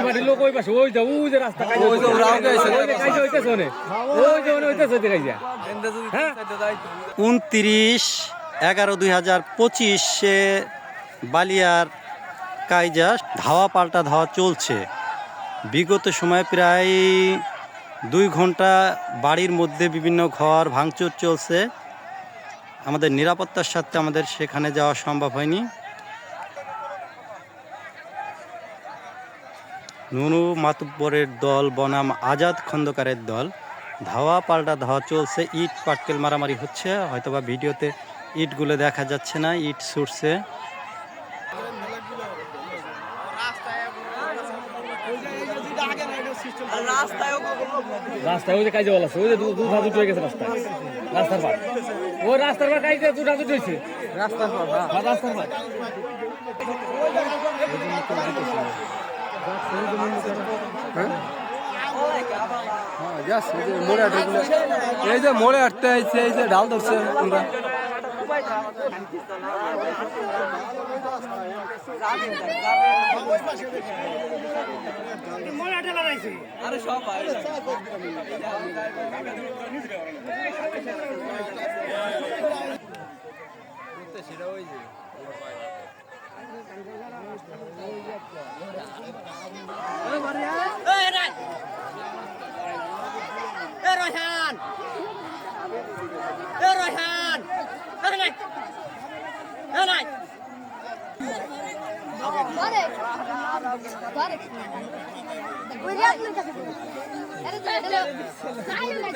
বাড়ির লোক ওই পাশে ওই যে রাস্তা কাইজা ওই যে কাইজা হইতেছে ওনে ওই যে ওনে হইতেছে কাইজা হ্যাঁ 29/11/2025 বালিয়ার কাইজা ধাওয়া পাল্টা ধাওয়া চলছে। বিগত সময়ে প্রায় 2 ঘন্টা বাড়ির মধ্যে বিভিন্ন ঘর ভাঙচুর চলছে। আমাদের নিরাপত্তার সাথে আমাদের সেখানে যাওয়া সম্ভব হয়নি। নুনু মাতুব্বরের দল বনাম আজাদ খন্দকারের দল ধাওয়া পাল্টা ধাওয়া চলছে। ইট পাটকেল মারামারি হচ্ছে, হয়তোবা ভিডিওতে ইটগুলো দেখা যাচ্ছে না, ইট ছুটছে। রাস্তায় ওই যে কাইজা বলা আছে ওই যে দুধ হাজুট হয়ে গেছে রাস্তায় রাস্তার পার ওই রাস্তার পার কাইজা দুধ হাজুট হয়েছে রাস্তার পার রাস্তার পার এই যে মোড়ে হাঁটতে আইছে, এই যে ঢাল ধরছে আমরা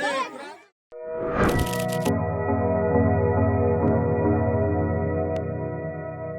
Barek.